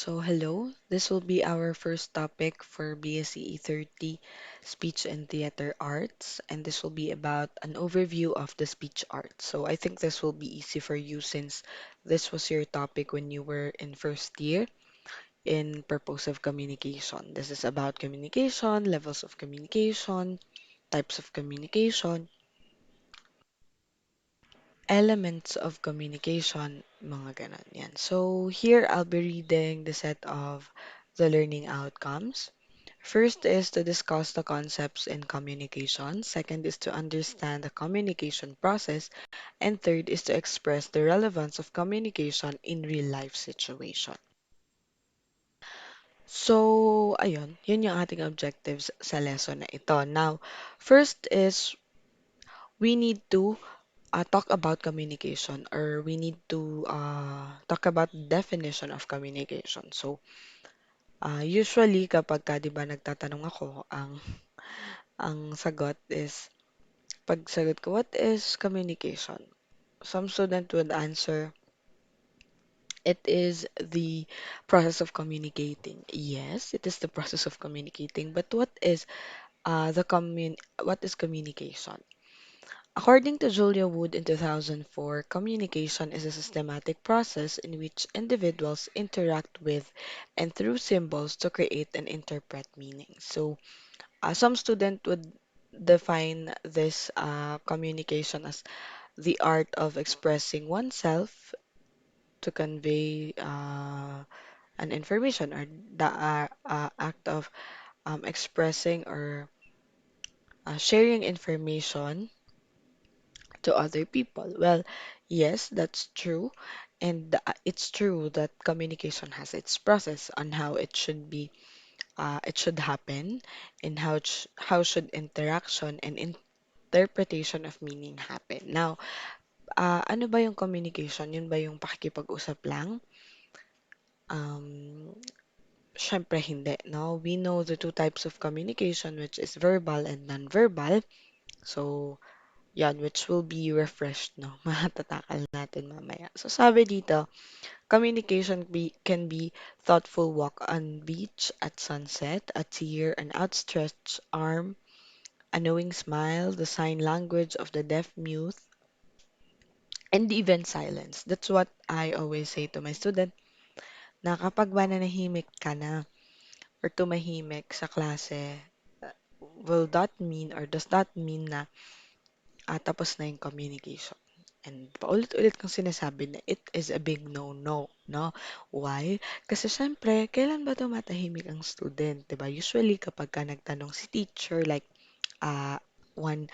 Hello. This will be our first topic for BSE 30 Speech and Theater Arts, and this will be about an overview of the speech arts. I think this will be easy for you since this was your topic when you were in first year in purposive communication. This is about communication, levels of communication, types of communication, elements of communication, mga ganon yan. Here I'll be reading the set of the learning outcomes. First is to discuss the concepts in communication. Second is to understand the communication process. And third is to express the relevance of communication in real life situation. Ayun, yun yung ating objectives sa lesson na ito. Now, first is we need to talk about communication or we need to talk about definition of communication. Usually kapag ka, 'di ba, nagtatanong ako, ang sagot is pag sagot ko, what is communication? Some student would answer, it is the process of communicating. Yes, it is the process of communicating, but what is communication? According to Julia Wood in 2004, communication is a systematic process in which individuals interact with and through symbols to create and interpret meaning. Some student would define this communication as the art of expressing oneself to convey an information or the act of expressing or sharing information to other people. Well, yes, that's true. And it's true that communication has its process on how it should happen, and how should interaction and interpretation of meaning happen. Now, ano ba yung communication? Yun ba yung pakikipag-usap lang? Um, Syempre hindi, no? We know the two types of communication, which is verbal and non-verbal. So, yan, which will be refreshed, no? Matatakal natin mamaya. Sabi dito, can be thoughtful walk on beach at sunset, a tear, an outstretched arm, a knowing smile, the sign language of the deaf mute, and even silence. That's what I always say to my student, na kapag ba nanahimik ka na or tumahimik sa klase, will that mean or does that mean na tapos na yung communication? And paulit-ulit kong sinasabi na it is a big no-no, no? Why? Kasi syempre, kailan ba tumatahimik ang student, 'di ba? Usually kapag ka nagtanong si teacher like one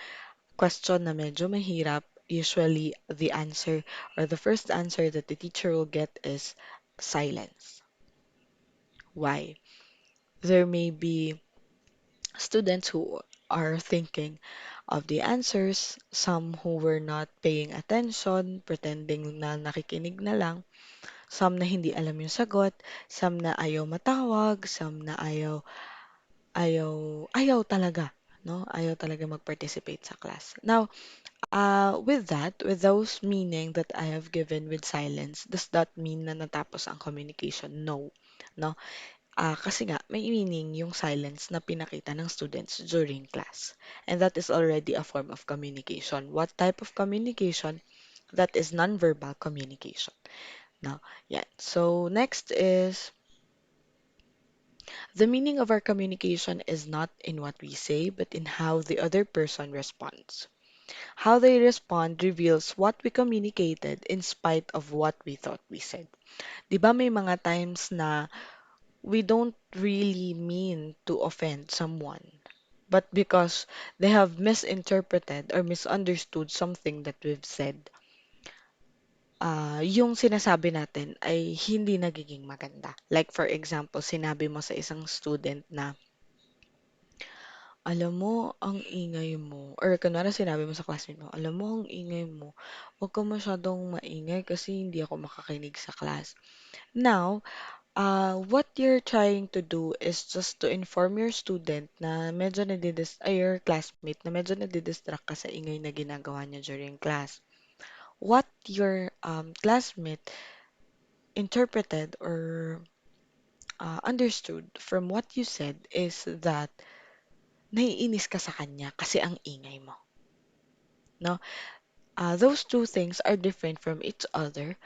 question na medyo mahirap, usually the answer or the first answer that the teacher will get is silence. Why? There may be students who are thinking of the answers, some who were not paying attention, pretending na nakikinig na lang, some na hindi alam yung sagot, some na ayaw matawag, some na ayaw talaga, no? Ayaw talaga mag-participate sa class. Now, with those meaning that I have given with silence, does that mean na natapos ang communication? No. No? Kasi nga, may meaning yung silence na pinakita ng students during class. And that is already a form of communication. What type of communication? That is nonverbal communication. Now, yeah. Next is the meaning of our communication is not in what we say, but in how the other person responds. How they respond reveals what we communicated in spite of what we thought we said. 'Di ba may mga times na we don't really mean to offend someone, but because they have misinterpreted or misunderstood something that we've said, yung sinasabi natin ay hindi nagiging maganda. Like for example, sinabi mo sa isang student na, alam mo, ang ingay mo. Or kunwari sinabi mo sa classmate mo, alam mo, ang ingay mo. Huwag ka masyadong maingay kasi hindi ako makakinig sa class. Now, what you're trying to do is just to inform your student na your classmate na medyo nadidistract ka sa ingay na ginagawa niya during class. What your classmate interpreted or understood from what you said is that naiinis ka sa kanya kasi ang ingay mo, no? Those two things are different from each other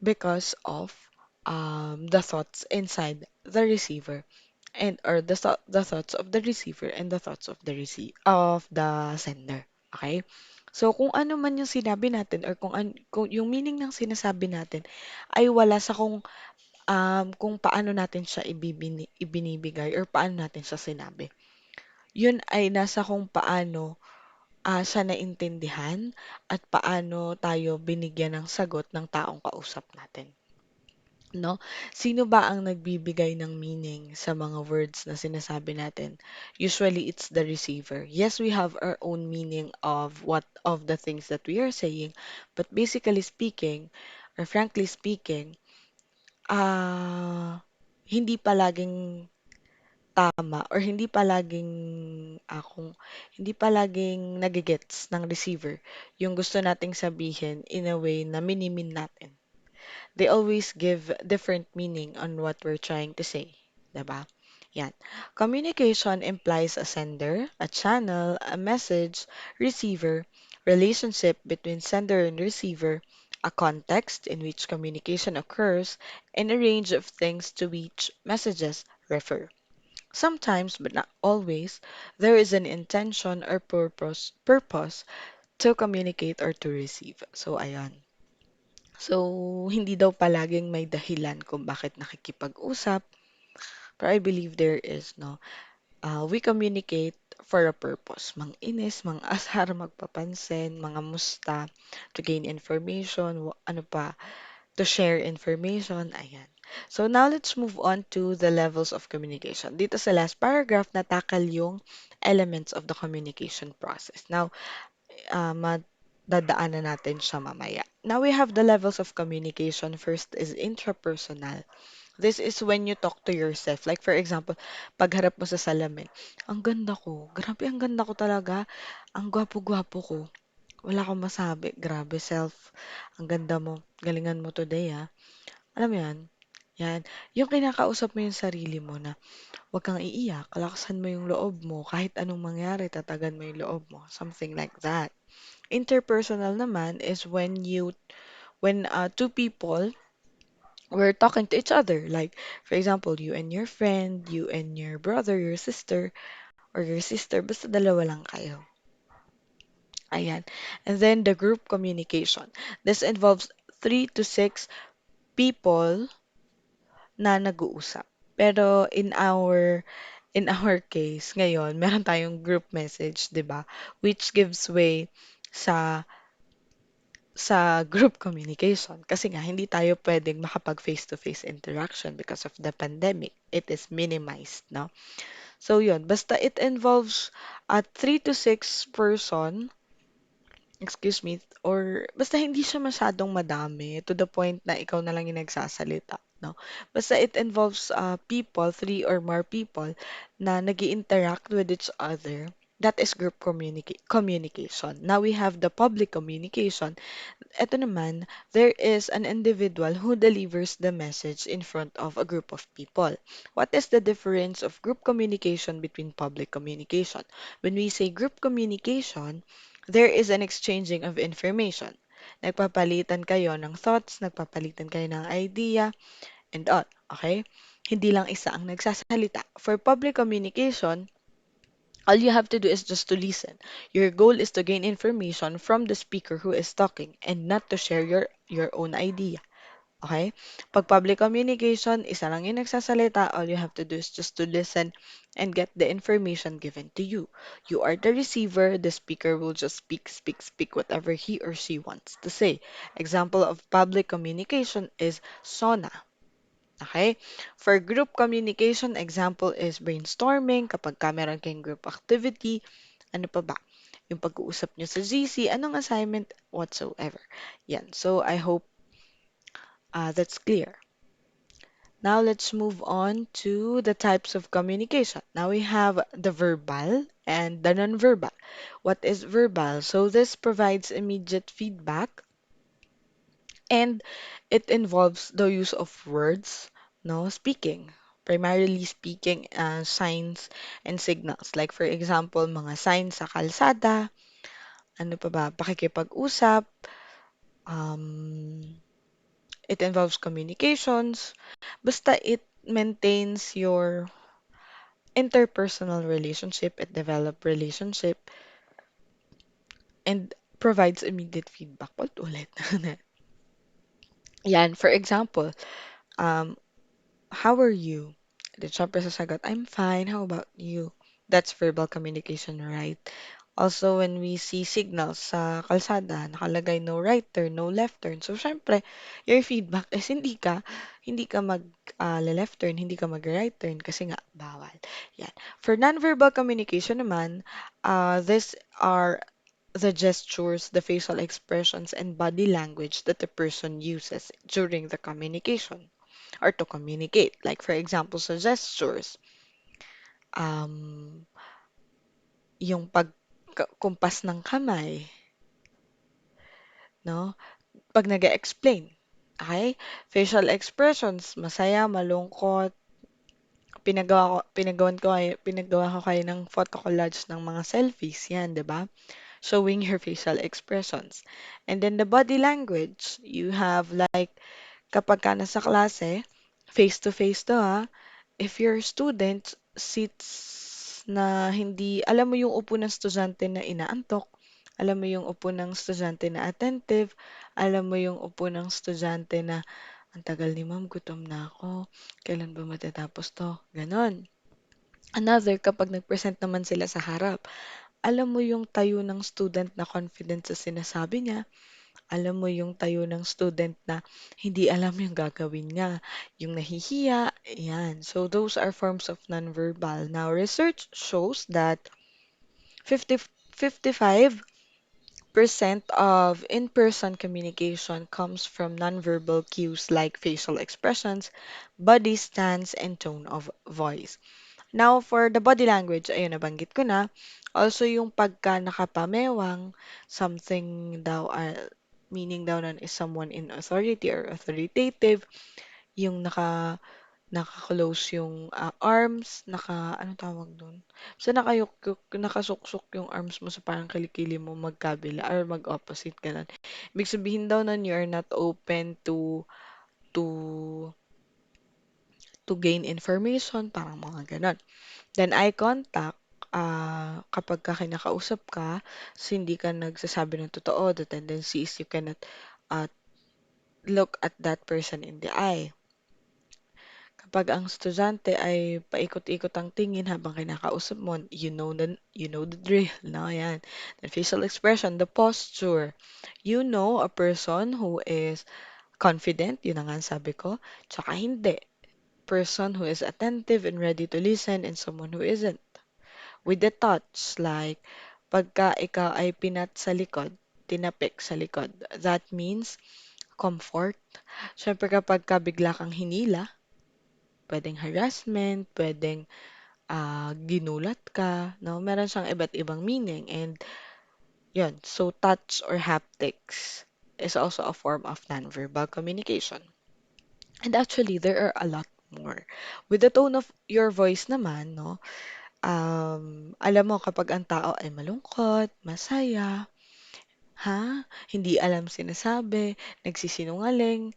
because of the thoughts inside the receiver and or the thoughts of the receiver and the thoughts of the sender. Okay? So kung ano man yung sinabi natin or kung yung meaning ng sinasabi natin ay wala sa kung paano natin siya ibinibigay or paano natin siya sinabi. Yun ay nasa kung paano siya naintindihan at paano tayo binigyan ng sagot ng taong kausap natin. No? Sino ba ang nagbibigay ng meaning sa mga words na sinasabi natin? Usually, it's the receiver. Yes, we have our own meaning of the things that we are saying, but basically speaking, or frankly speaking, hindi palaging tama or hindi palaging nagigets ng receiver yung gusto nating sabihin in a way na minimin natin. They always give different meaning on what we're trying to say. Diba? Yan. Communication implies a sender, a channel, a message, receiver, relationship between sender and receiver, a context in which communication occurs, and a range of things to which messages refer. Sometimes, but not always, there is an intention or purpose to communicate or to receive. So, ayan. So, hindi daw palaging may dahilan kung bakit nakikipag-usap, but I believe there is, no? We communicate for a purpose. Mang-inis, mang-asar, magpapansin, mga musta, to gain information, ano pa, to share information, ayan. So now let's move on to the levels of communication. Dito sa last paragraph, natakal yung elements of the communication process. Now, dadaanan natin siya mamaya. Now we have the levels of communication. First is intrapersonal. This is when you talk to yourself. Like for example, pagharap mo sa salamin, ang ganda ko. Grabe, ang ganda ko talaga. Ang gwapo-gwapo ko. Wala akong masabi. Grabe, self. Ang ganda mo. Galingan mo today, ha. Alam mo yan? Yan. Yung kinakausap mo yung sarili mo na huwag kang iiyak, kalakasan mo yung loob mo, kahit anong mangyari, tatagan mo yung loob mo. Something like that. Interpersonal naman is when two people were talking to each other. Like, for example, you and your friend, you and your brother, your sister, or your sister, basta dalawa lang kayo. Ayan. And then the group communication. This involves 3 to 6 people na nag-uusap. Pero in our case ngayon, meron tayong group message, 'di ba? Which gives way sa group communication kasi nga hindi tayo pwedeng makapag face-to-face interaction because of the pandemic. It is minimized, no? So yun, basta it involves a 3 to 6 person, excuse me, or basta hindi siya masyadong madami to the point na ikaw na lang yung nagsasalita, no? Basta it involves people, 3 or more people na nag interact with each other. That is group communication. Now we have the public communication. Eto naman, there is an individual who delivers the message in front of a group of people. What is the difference of group communication between public communication? When we say group communication, there is an exchanging of information. Nagpapalitan kayo ng thoughts, nagpapalitan kayo ng idea, and all. Okay? Hindi lang isa ang nagsasalita. For public communication, all you have to do is just to listen. Your goal is to gain information from the speaker who is talking and not to share your own idea. Okay? Pag public communication, isa lang yung nagsasalita, all you have to do is just to listen and get the information given to you. You are the receiver, the speaker will just speak whatever he or she wants to say. Example of public communication is SONA. Okay? For group communication, example is brainstorming, kapag ka meron kayong group activity, ano pa ba? Yung pag-uusap nyo sa GC, anong assignment whatsoever. Yan. So, I hope that's clear. Now, let's move on to the types of communication. Now, we have the verbal and the non-verbal. What is verbal? So, this provides immediate feedback and it involves the use of words, no? Speaking. Primarily speaking, signs and signals. Like for example, mga signs sa kalsada, ano pa ba, pakikipag-usap, um, it involves communications, basta it maintains your interpersonal relationship, it develop relationship, and provides immediate feedback. Ulit. Yan, for example, um, how are you? Then syempre sasagot, I'm fine, how about you? That's verbal communication, right? Also, when we see signals sa kalsada, nakalagay no right turn, no left turn. So, syempre, your feedback is hindi ka mag left turn, hindi ka mag right turn kasi nga bawal. Yan. For nonverbal communication naman, these are the gestures, the facial expressions, and body language that the person uses during the communication or to communicate. Like, for example, sa gestures, um, yung pagkumpas ng kamay, no? Pag nag explain okay? Facial expressions, masaya, malungkot, pinagawa ko kayo ng photo collage ng mga selfies, yan, 'di ba? Showing your facial expressions. And then the body language, you have like kapag ka nasa klase, face to face to ha, if your student sits na hindi, alam mo yung upo ng estudyante na inaantok, alam mo yung upo ng estudyante na attentive, alam mo yung upo ng estudyante na ang tagal ni ma'am, gutom na ako, kailan ba matatapos to? Ganon. Another, kapag nag-present naman sila sa harap, alam mo yung tayo ng student na confident sa sinasabi niya, alam mo yung tayo ng student na hindi alam yung gagawin niya, yung nahihiya, yan. So those are forms of nonverbal. Now, research shows that 55% of in-person communication comes from nonverbal cues like facial expressions, body stance, and tone of voice. Now, for the body language, ayun, nabanggit ko na. Also, yung pagka nakapamewang, something daw, meaning daw nun is someone in authority or authoritative. Yung naka-close yung arms, ano tawag dun? So, nakasuksok yung arms mo sa parang kilikili mo magkabila or mag-opposite, ganun. Ibig sabihin daw nun, you are not open to to gain information, parang mga ganun. Then eye contact, kapag ka kinakausap ka, so hindi ka nagsasabi ng totoo, the tendency is you cannot uh, look at that person in the eye. Kapag ang estudyante ay paikot-ikot ang tingin habang kinakausap mo, you know the drill, no? Yan. The facial expression, the posture. You know a person who is confident, yun na nga ang sabi ko, tsaka hindi. Person who is attentive and ready to listen and someone who isn't. With the touch, like, pagka ikaw ay pinat sa likod, tinapik sa likod, that means comfort. Siyempre kapag ka bigla kang hinila, pwedeng harassment, pwedeng ginulat ka, no? Meron siyang iba't ibang meaning. And yun, so touch or haptics is also a form of nonverbal communication. And actually, there are a lot more. With the tone of your voice naman, no? Alam mo kapag ang tao ay malungkot, masaya, ha? Hindi alam sinasabi, nagsisinungaling,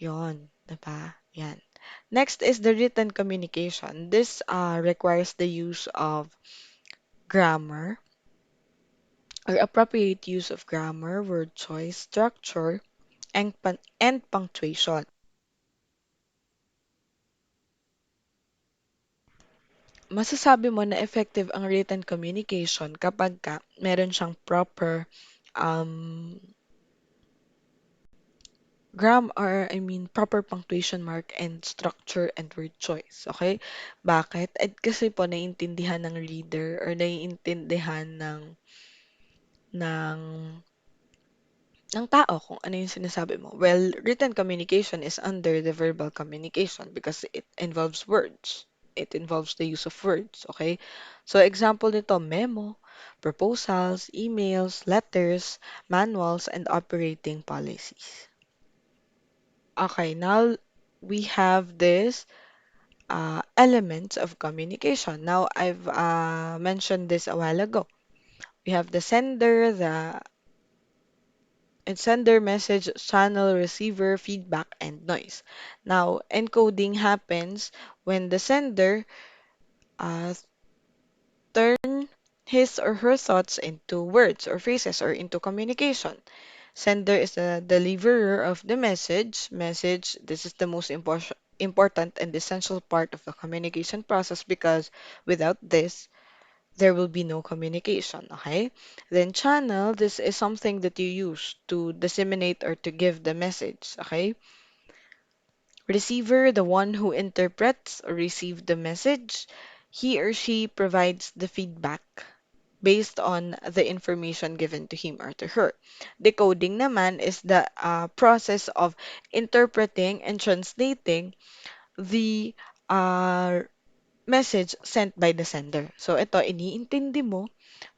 yon, 'di ba? Yan. Next is the written communication. This requires the use of grammar or appropriate use of grammar, word choice, structure, and punctuation. Masasabi mo na effective ang written communication kapag ka meron siyang proper um, proper punctuation mark and structure and word choice. Okay? Bakit? Kasi po naiintindihan ng reader or naiintindihan ng ng tao kung ano yung sinasabi mo. Well, written communication is under the verbal communication because it involves words. It involves the use of words, okay? So, example nito, memo, proposals, emails, letters, manuals, and operating policies. Okay, now we have this elements of communication. Now, I've mentioned this a while ago. We have the sender, the sender, message, channel, receiver, feedback, and noise. Now, encoding happens when the sender uh, turn his or her thoughts into words or phrases or into communication. Sender is the deliverer of the message. Message, this is the most important and essential part of the communication process because without this, there will be no communication, okay? Then channel, this is something that you use to disseminate or to give the message, okay? Receiver, the one who interprets or receives the message, he or she provides the feedback based on the information given to him or to her. Decoding naman is the process of interpreting and translating the uh, message sent by the sender. So ito, iniintindi mo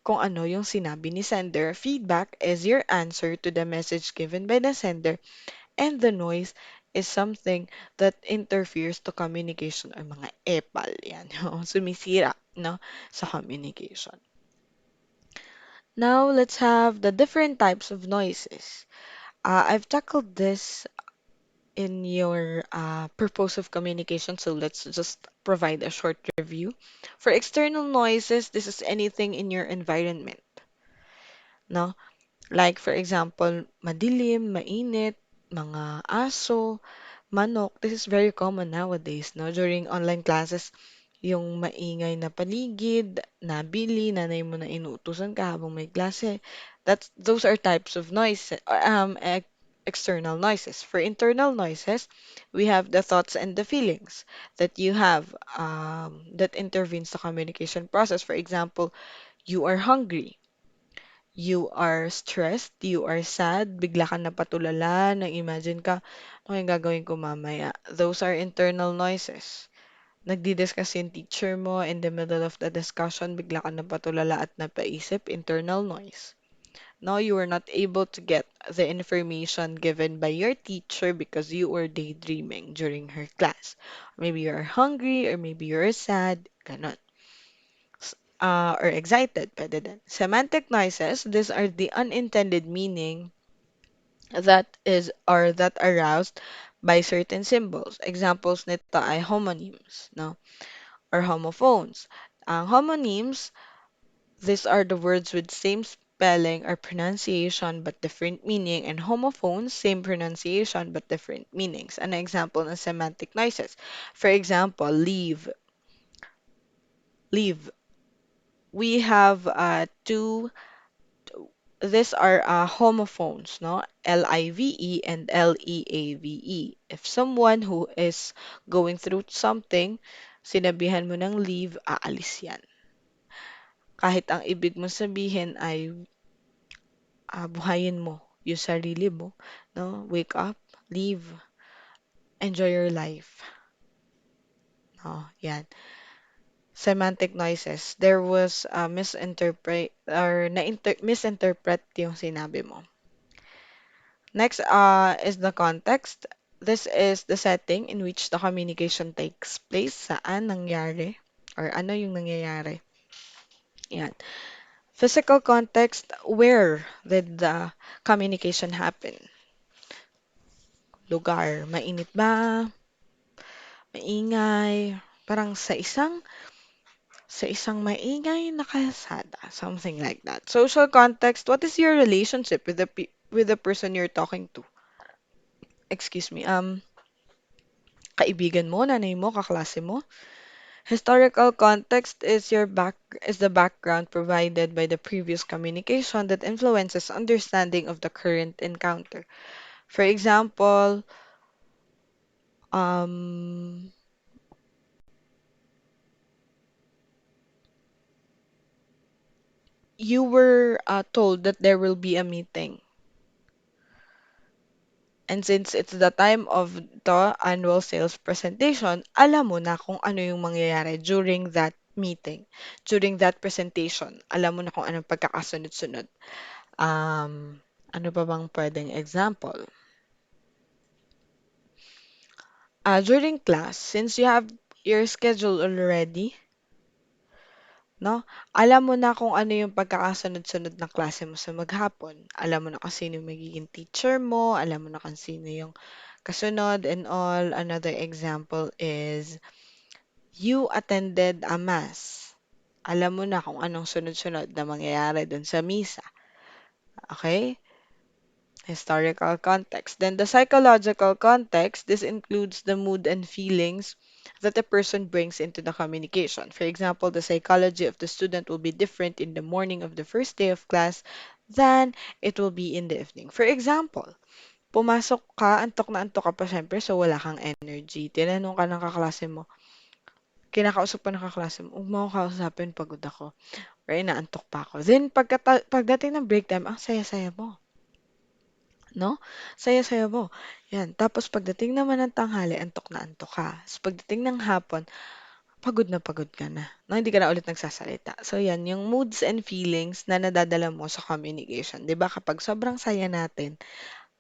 kung ano yung sinabi ni sender. Feedback is your answer to the message given by the sender, and the noise is something that interferes to communication or mga epal yan, sumisira, no, sa communication. Now, let's have the different types of noises. I've tackled this in your purpose of communication, so let's just provide a short review. For external noises, this is anything in your environment, no? Like, for example, madilim, mainit, mga aso, manok. This is very common nowadays, no? During online classes, yung maingay na paligid, nabili, nanay mo na inuutusan ka habang may klase. Those are types of noise, external noises. For internal noises, we have the thoughts and the feelings that you have that intervenes the communication process. For example, you are hungry. You are stressed, you are sad, bigla ka napatulala, nag-imagine ka, ano yung gagawin ko mamaya? Those are internal noises. Nagdi-discuss yung teacher mo, in the middle of the discussion, bigla ka napatulala at napaisip, internal noise. Now you are not able to get the information given by your teacher because you were daydreaming during her class. Maybe you're hungry, or maybe you're sad, ganon. Or excited, pwede din. Semantic noises, these are the unintended meaning that is or that aroused by certain symbols. Examples nito ay homonyms, no? Or homophones. Ang homonyms, these are the words with same spelling or pronunciation but different meaning, and homophones, same pronunciation but different meanings. An example ng semantic noises. For example, leave. Leave. We have two, these are homophones, no? Live and leave. If someone who is going through something, sinabihan mo ng leave, aalis yan. Kahit ang ibig mo sabihin ay buhayin mo yung sarili mo, no? Wake up, leave, enjoy your life. No, yan. Semantic noises. There was a misinterpret or misinterpret yung sinabi mo. Next is the context. This is the setting in which the communication takes place. Saan nangyari or ano yung nangyayari. Yan. Physical context, where did the communication happen? Lugar, mainit ba? Maingay? Parang sa isang maingay na kalsada, something like that. Social context, what is your relationship with with the person you're talking to? Excuse me. Kaibigan mo, nanay mo, kaklase mo. Historical context is the background provided by the previous communication that influences understanding of the current encounter. For example, um, you were told that there will be a meeting. And since it's the time of the annual sales presentation, alam mo na kung ano yung mangyayari during that meeting, during that presentation. Alam mo na kung anong pagkakasunod-sunod. Ano pa bang pwedeng example? During class, since you have your schedule already, no? Alam mo na kung ano yung pagkakasunod-sunod ng klase mo sa maghapon. Alam mo na kung sino yung magiging teacher mo, alam mo na kung sino yung kasunod and all. Another example is you attended a mass. Alam mo na kung anong sunod-sunod na mangyayari dun sa misa. Okay? Historical context. Then the psychological context, this includes the mood and feelings that a person brings into the communication. For example, the psychology of the student will be different in the morning of the first day of class than it will be in the evening. For example, pumasok ka, antok na antok ka pa syempre, so wala kang energy. Tinanong ka ng kaklase mo, kinakausap pa ng kaklase mo, huwag mo ako kausapin, pagod ako. Or inaantok pa ako. Then, pagdating ng break time, ang saya-saya mo. No? Saya-saya mo. Yan. Tapos pagdating naman ng tanghali, antok na antok ka. Tapos pagdating ng hapon, pagod na pagod ka na. No, hindi ka na ulit nagsasalita. So yan, yung moods and feelings na nadadala mo sa communication. 'Di ba? Kapag sobrang saya natin,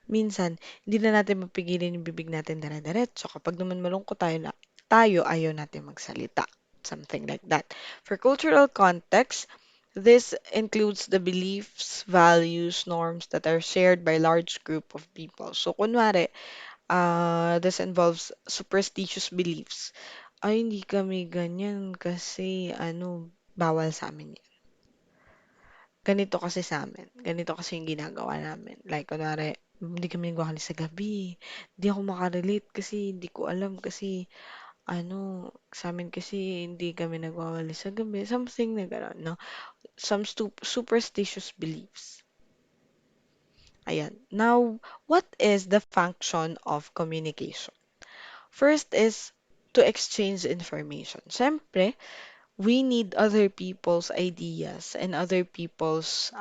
minsan, hindi na natin mapigilin yung bibig natin dire-diretso. Kapag naman malungkot tayo ayaw natin magsalita. Something like that. For cultural context, this includes the beliefs, values, norms that are shared by large group of people. So, kunwari, this involves superstitious beliefs. Ay, hindi kami ganyan kasi, bawal sa amin ganito kasi sa amin. Ganito kasi yung ginagawa namin. Like, kunwari, hindi kami nagwawali sa gabi. Hindi ako makarelate kasi hindi ko alam kasi sa amin kasi hindi kami nagwawali sa gabi. Something na gano'n, no? Some superstitious beliefs. Ayan. Now, what is the function of communication? First is to exchange information. Siyempre, we need other people's ideas and other people's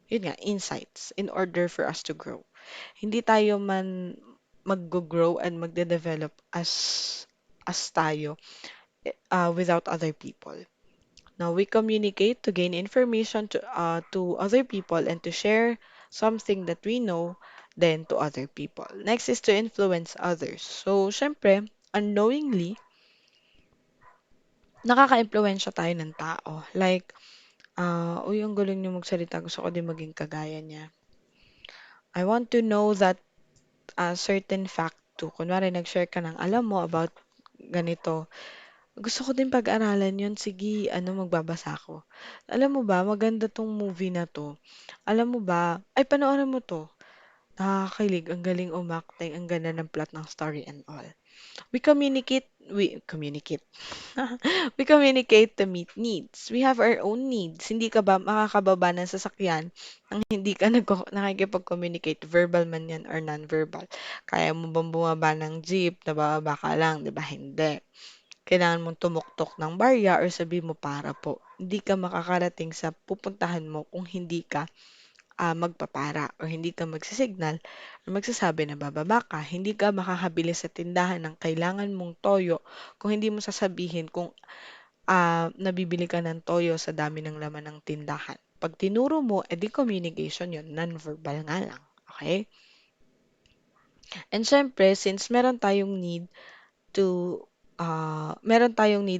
yun nga, insights in order for us to grow. Hindi tayo man mag-grow and magde-develop as tayo without other people. Now, we communicate to gain information to other people and to share something that we know then to other people. Next is to influence others. So, syempre, unknowingly, nakaka-impluwensya tayo ng tao. Like, uy, ang galing niyo magsalita. Gusto ko din maging kagaya niya. I want to know that certain fact too. Kunwari, nag-share ka ng alam mo about ganito. Gusto ko din pag-aralan yun. Sige, magbabasa ako. Alam mo ba, maganda tong movie na to. Alam mo ba, ay, panoorin mo to. Nakakakilig, ang galing umakting, ang ganda ng plot ng story and all. We communicate. We communicate to meet needs. We have our own needs. Hindi ka ba makakababa ng sasakyan nang hindi ka nakikipag-communicate, verbal man yan or non-verbal. Kaya mo bang bumaba ng jeep, nabababa ka lang, di ba? Hindi. Kailangan mong tumuktok ng barya or sabi mo para po. Hindi ka makakarating sa pupuntahan mo kung hindi ka magpapara or hindi ka magsisignal or magsasabi na bababa ka. Hindi ka makakabili sa tindahan ng kailangan mong toyo kung hindi mo sasabihin kung nabibili ka ng toyo sa dami ng laman ng tindahan. Pag tinuro mo, edi communication yun, non-verbal nga lang. Okay? And syempre, since meron tayong need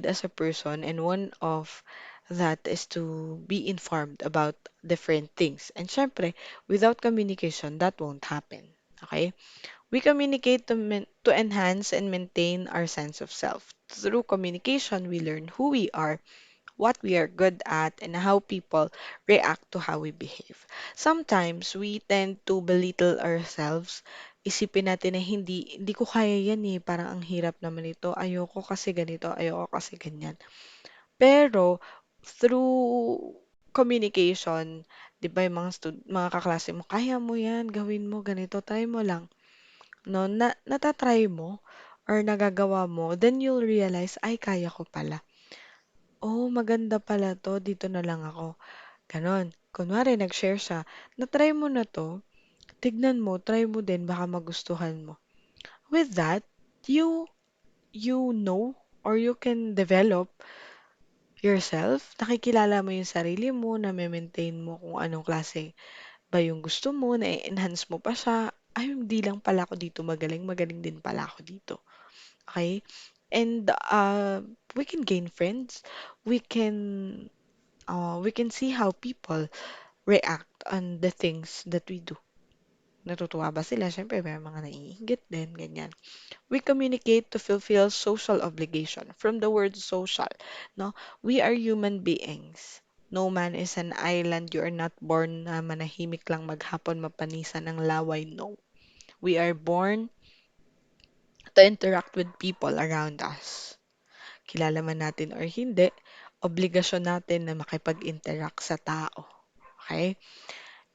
as a person, and one of that is to be informed about different things. And syempre, without communication, that won't happen. Okay? We communicate to enhance and maintain our sense of self. Through communication, we learn who we are, what we are good at, and how people react to how we behave. Sometimes, we tend to belittle ourselves. Isipin natin na hindi ko kaya yan eh. Parang ang hirap naman ito. Ayoko kasi ganito, ayoko kasi ganyan. Pero, through communication, di ba yung mga kaklase mo, kaya mo yan, gawin mo ganito, try mo lang. No, natatry mo or nagagawa mo, then you'll realize, ay, kaya ko pala. Oh, maganda pala 'to, dito na lang ako, gano'n. Kunwari nag-share siya, na-try mo na 'to, tignan mo, try mo din baka magustuhan mo. With that, you you know or you can develop yourself, nakikilala mo yung sarili mo, name-maintain mo kung anong klase ba yung gusto mo, na-enhance mo pa siya, ay, hindi lang pala ako dito magaling, magaling din pala ako dito. Okay? And we can gain friends. We can we can see how people react on the things that we do. Natutuwa ba sila? Siyempre, may mga naiinggit din, ganyan. We communicate to fulfill social obligation. From the word social, no? We are human beings. No man is an island. You are not born na manahimik lang maghapon mapanisan ng laway. No. We are born to interact with people around us. Kilala man natin or hindi, obligasyon natin na makipag-interact sa tao. Okay?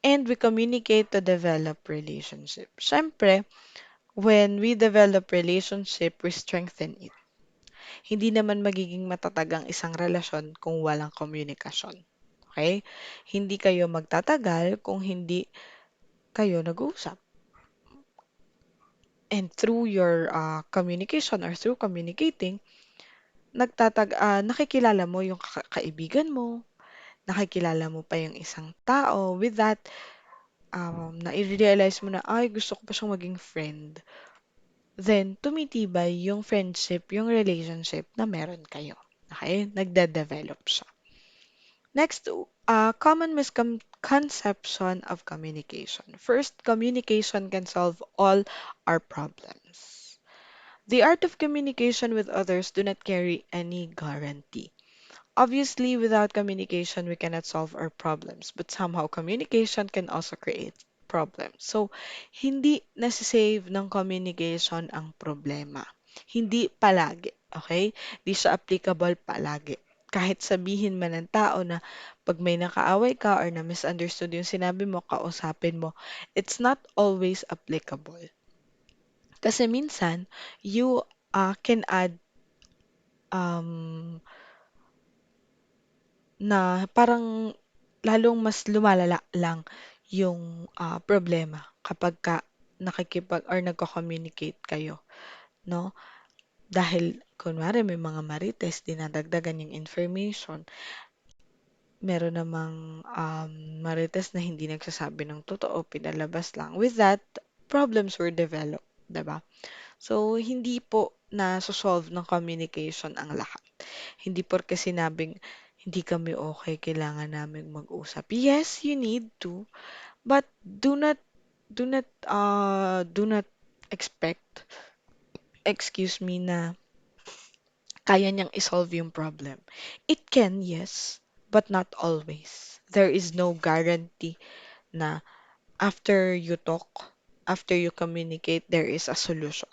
And we communicate to develop relationship. Siyempre, when we develop relationship, we strengthen it. Hindi naman magiging matatag ang isang relasyon kung walang komunikasyon. Okay? Hindi kayo magtatagal kung hindi kayo nag-uusap. And through your communication or through communicating, nakikilala mo yung kaibigan mo, nakikilala mo pa yung isang tao. With that, na-realize mo na, ay, gusto ko pa siyang maging friend. Then, tumitibay yung friendship, yung relationship na meron kayo. Okay? Nagde-develop siya. Next, common misconception of communication. First, communication can solve all our problems. The art of communication with others do not carry any guarantee. Obviously, without communication, we cannot solve our problems, but somehow communication can also create problems. So, hindi nasisave ng communication ang problema. Hindi palagi, okay? Di siya applicable palagi. Kahit sabihin man ng tao na pag may nakaaway ka or na misunderstood yung sinabi mo, kausapin mo, it's not always applicable. Kasi minsan, you can add um, na parang lalong mas lumalala lang yung problema kapag ka nakikipag or nagko-communicate kayo, no? Dahil kunwari may mga marites, dinadagdagan yung information. Meron namang marites na hindi nagsasabi ng totoo, pinalabas lang. With that, problems were developed, 'di ba? So, hindi po na-solve ng communication ang lahat. Hindi porke sinabing hindi kami okay, kailangan naming mag-usap. Yes, you need to, but do not expect, excuse me, na kaya niyang isolve yung problem. It can, yes, but not always. There is no guarantee na after you talk, after you communicate, there is a solution.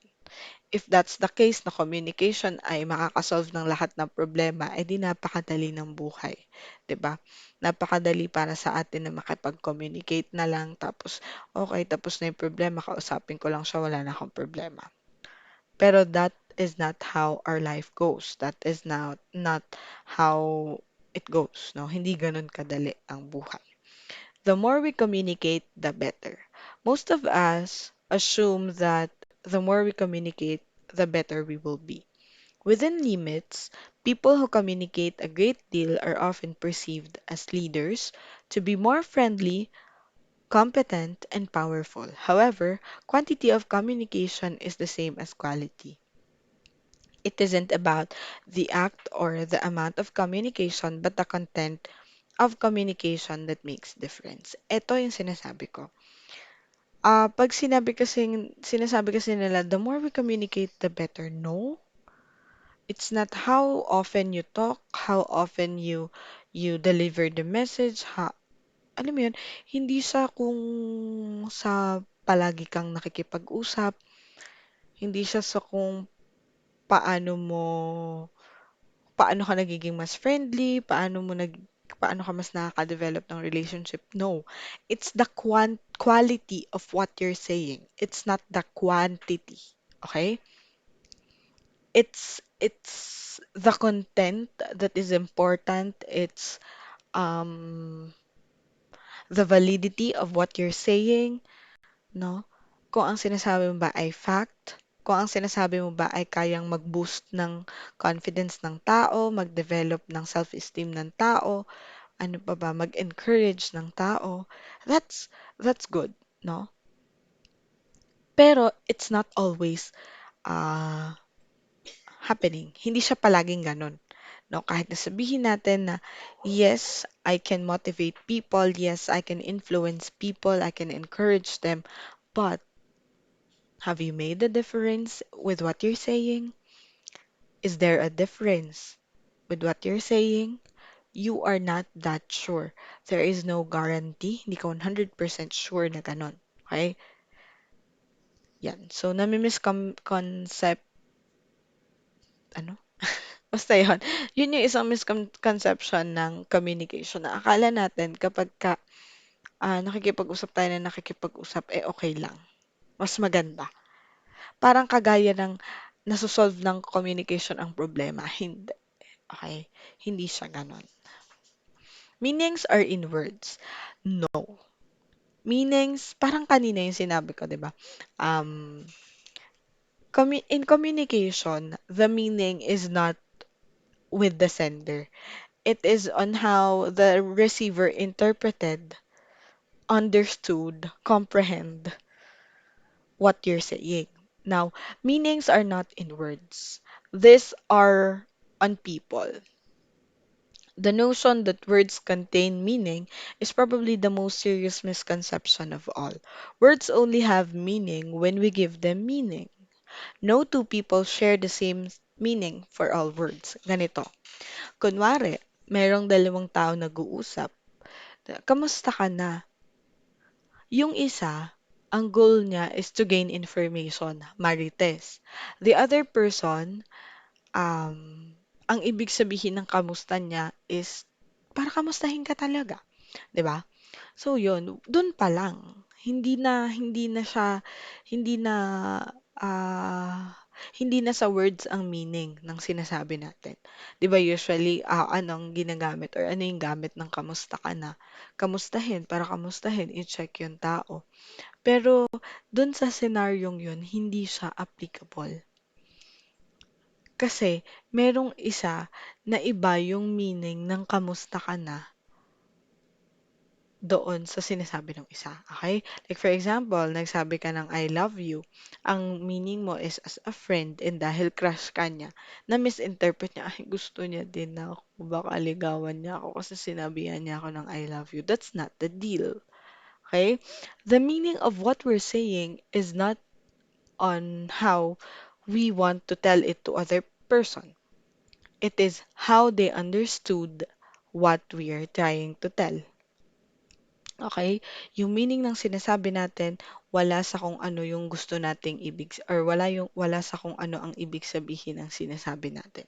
If that's the case na communication ay makakasolve ng lahat ng problema, edi napakadali ng buhay, 'di ba? Napakadali para sa atin na makipag-communicate na lang tapos okay, tapos na yung problema, kausapin ko lang siya, wala na akong problema. Pero that is not how our life goes. That is not how it goes, no? Hindi ganun kadali ang buhay. The more we communicate, the better. Most of us assume that the more we communicate, the better we will be. Within limits, people who communicate a great deal are often perceived as leaders, to be more friendly, competent, and powerful. However, quantity of communication is the same as quality. It isn't about the act or the amount of communication, but the content of communication that makes difference. Ito yung sinasabi ko. Pag sinasabi kasi nila, the more we communicate, the better. No, it's not how often you talk, how often you deliver the message, alam mo yun, hindi sa kung sa palagi kang nakikipag-usap, hindi siya sa kung paano mo paano ka nagiging mas friendly, paano ka mas nakaka-develop ng relationship. No, it's the quality of what you're saying. It's not the quantity. Okay? It's the content that is important. It's um the validity of what you're saying, no? Kung ang sinasabi mo ba ay fact, kung ang sinasabi mo ba ay kayang mag-boost ng confidence ng tao, mag-develop ng self-esteem ng tao, ano pa ba, mag-encourage ng tao, that's good, no? Pero it's not always uh, happening. Hindi siya palaging ganun. No, kahit na sabihin natin na, yes, I can motivate people, yes, I can influence people, I can encourage them, but have you made a difference with what you're saying? Is there a difference with what you're saying? You are not that sure. There is no guarantee. Hindi ka 100% sure na ganun. Okay? Yan. So, nami-misconcept, ano? Basta yun. Yun yung isang misconception ng communication na akala natin kapag nakikipag-usap tayo na nakikipag-usap, eh okay lang. Mas maganda. Parang kagaya ng nasosolve ng communication ang problema. Hindi. Okay? Hindi siya ganon. Meanings are in words. No. Meanings, parang kanina yung sinabi ko, di ba? Um, in communication, the meaning is not with the sender. It is on how the receiver interpreted, understood, comprehend what you're saying. Now, meanings are not in words. These are on people. The notion that words contain meaning is probably the most serious misconception of all. Words only have meaning when we give them meaning. No two people share the same meaning for all words. Ganito. Kunwari, merong dalawang tao nag-uusap. Kamusta ka na? Yung isa, ang goal niya is to gain information, marites. The other person, ang ibig sabihin ng kamusta niya is para kamustahin ka talaga, 'di ba? So yun, dun pa lang. Hindi na siya hindi na hindi na sa words ang meaning ng sinasabi natin. 'Di ba usually anong ginagamit or ano yung gamit ng kamusta ka na? Kamustahin, para kamustahin, i-check yung tao. Pero dun sa senaryong yun, hindi siya applicable. Kasi merong isa na iba yung meaning ng kamusta ka na doon sa sinasabi ng isa. Okay? Like for example, nagsabi ka ng I love you. Ang meaning mo is as a friend and dahil crush ka niya, na-misinterpret niya, ay gusto niya din ako. Baka ligawan niya ako kasi sinabihan niya ako ng I love you. That's not the deal. Okay? The meaning of what we're saying is not on how we want to tell it to other person. It is how they understood what we are trying to tell. Okay? Yung meaning ng sinasabi natin, wala sa kung ano yung gusto nating or wala sa kung ano ang ibig sabihin ng sinasabi natin.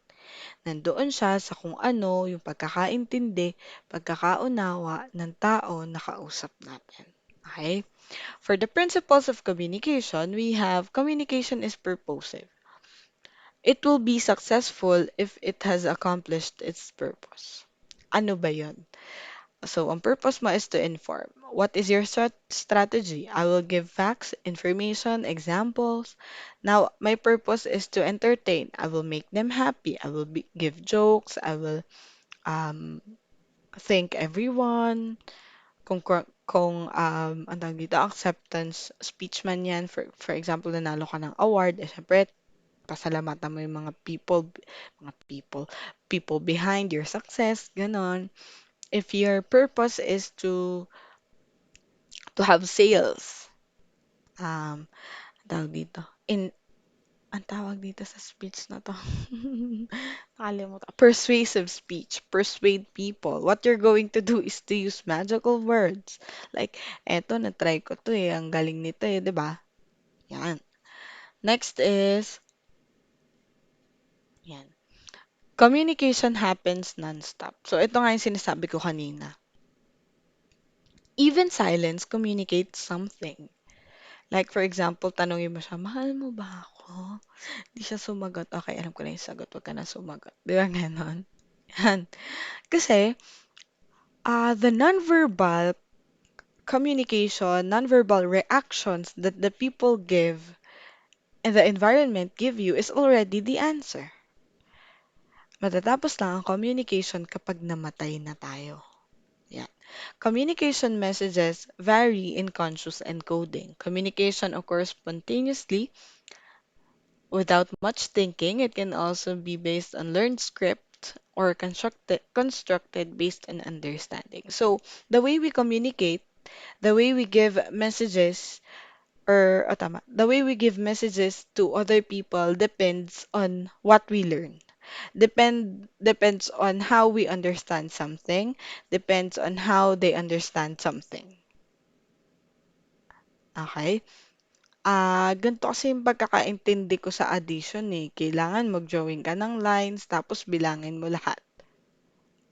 Nandoon siya sa kung ano yung pagkakaintindi, pagkakaunawa ng tao na kausap natin. Okay? For the principles of communication, we have communication is purposive. It will be successful if it has accomplished its purpose. Ano ba yun? So, ang purpose mo is to inform. What is your strategy? I will give facts, information, examples. Now, my purpose is to entertain. I will make them happy. I will give jokes. I will um, thank everyone. Ang tawag dito, acceptance speech man yan. For example, nanalo ka ng award, eh, syempre, pasalamatan mo yung people behind your success, ganon. If your purpose is to have sales, um, ang tawag dito, ang tawag dito sa speech na to, nakalimutan, persuasive speech, persuade people. What you're going to do is to use magical words. Like, eto, na-try ko to eh, ang galing nito eh, di ba? Yan. Next is, yan. Communication happens non-stop. So, ito nga yung sinasabi ko kanina. Even silence communicates something. Like, for example, tanongin mo siya, mahal mo ba ako? Di siya sumagot. Okay, alam ko na yung sagot. Huwag ka na sumagot. Di ba ganon? Yan. Kasi, the nonverbal communication, nonverbal reactions that the people give and the environment give you is already the answer. Matatapos lang ang communication kapag namatay na tayo. Yan. Communication messages vary in conscious encoding. Communication occurs spontaneously without much thinking. It can also be based on learned script or constructed based on understanding. So, the way we communicate, the way we give messages, the way we give messages to other people depends on what we learn. Depends on how we understand something, depends on how they understand something. Okay? Ganito kasi yung pagkakaintindi ko sa addition eh. Kailangan mag-drawing ka ng lines, tapos bilangin mo lahat.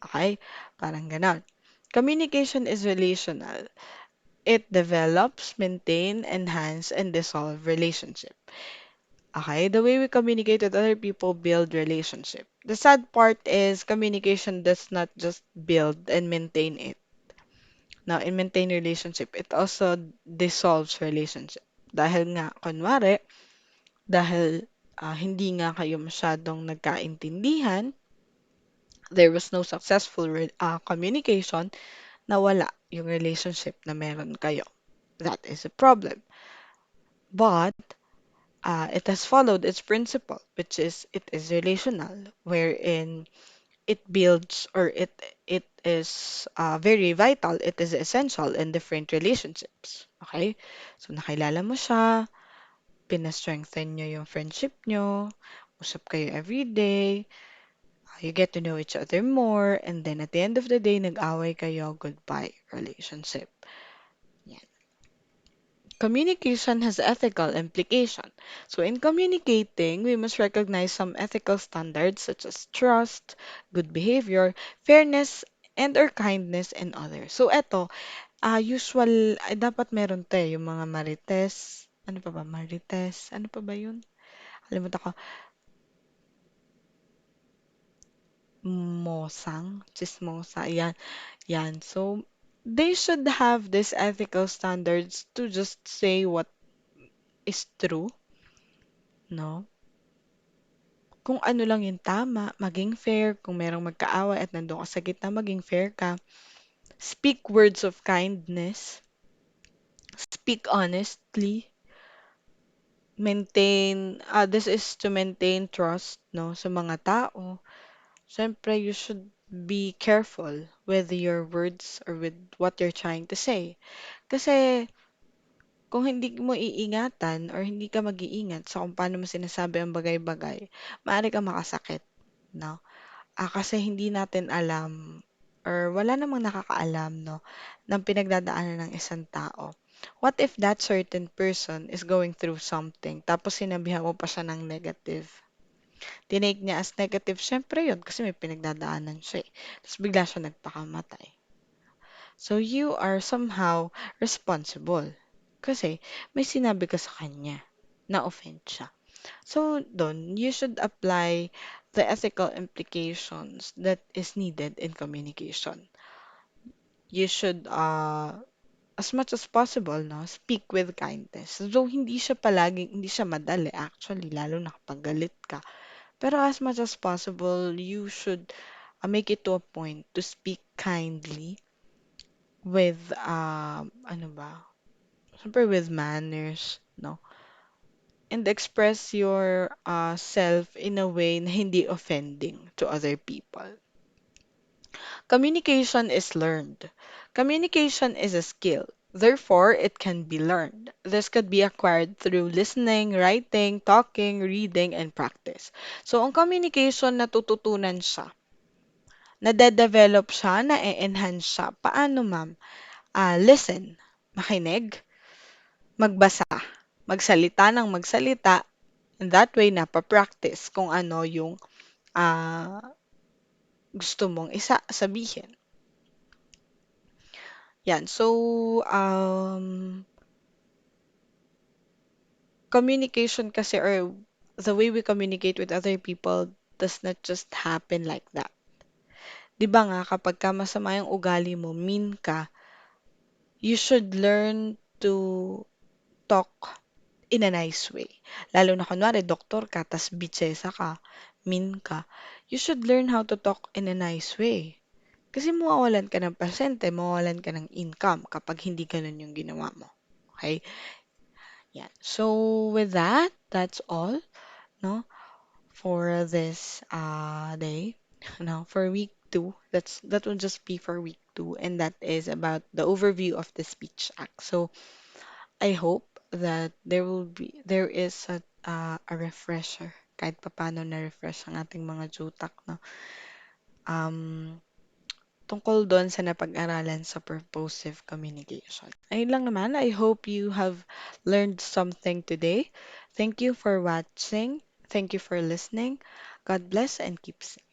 Okay? Parang ganon. Communication is relational. It develops, maintain, enhance, and dissolve relationship. Okay? The way we communicate with other people build relationship. The sad part is communication does not just build and maintain it. Now, in maintain relationship, it also dissolves relationship. Dahil nga, kunwari, dahil hindi nga kayo masyadong nagkaintindihan, there was no successful communication, nawala yung relationship na meron kayo. That is a problem. But it has followed its principle, which is it is relational, wherein it builds or it is very vital, it is essential in different relationships. Okay? So nakilala mo siya, pina-strengthen nyo yung friendship nyo, usap kayo everyday, you get to know each other more, and then at the end of the day, nag-away kayo, goodbye relationship. Yan. Communication has ethical implication. So in communicating, we must recognize some ethical standards such as trust, good behavior, fairness, and or kindness in others. So eto, usual, ay dapat meron tayo yung mga marites. Ano pa ba? Marites? Ano pa ba yun? Kalimutan ko. Mosang, chismosa, yan, yan. So, they should have these ethical standards to just say what is true, no? Kung ano lang yung tama, maging fair. Kung merong magkaaway at nandun ka sa gitna, maging fair ka. Speak words of kindness. Speak honestly. This is to maintain trust, no, sa mga tao. Siyempre, you should be careful with your words or with what you're trying to say. Kasi, kung hindi mo iingatan or hindi ka mag-iingat sa kung paano mo sinasabi ang bagay-bagay, maaari ka makasakit, no? Kasi hindi natin alam or wala namang nakakaalam, no, ng pinagdadaanan ng isang tao. What if that certain person is going through something, tapos sinabihan mo pa siya ng negative? Tinake niya as negative, syempre yun, kasi may pinagdadaanan siya eh. Tapos bigla siya nagpakamatay. So, you are somehow responsible. Kasi, may sinabi ka sa kanya. Na-offend siya. So, doon, you should apply the ethical implications that is needed in communication. You should, as much as possible, no, speak with kindness. So, hindi siya madali, actually, lalo na kapag galit ka. Pero as much as possible, you should make it to a point to speak kindly with, ano ba, siyempre with manners, no? And express your self in a way na hindi offending to other people. Communication is learned. Communication is a skill. Therefore, it can be learned. This could be acquired through listening, writing, talking, reading, and practice. So, ang communication, natututunan siya. Nade-develop siya, na-enhance siya. Paano, ma'am? Listen, makinig, magbasa, magsalita ng magsalita, and that way napapractice kung ano yung ah, gusto mong sabihin. Yan. So, communication kasi or the way we communicate with other people does not just happen like that. 'Di ba nga kapag ka masama yung ugali mo, mean ka, you should learn to talk in a nice way. Lalo na kunwari, doktor ka, tas bitsesa ka, mean ka, you should learn how to talk in a nice way. Kasi mawawalan ka ng pasyente, mawawalan ka ng income kapag hindi ganun yung ginawa mo. Okay? Yan. So, with that, that's all, no, for this day. Now, for week two, that will just be for week two, and that is about the overview of the Speech Act. So, I hope that there is a refresher, kahit papaano na-refresh ang ating mga jutak, no? Um, Tungkol doon sa napag-aralan sa purposive communication. Ayun lang naman. I hope you have learned something today. Thank you for watching. Thank you for listening. God bless and keep safe.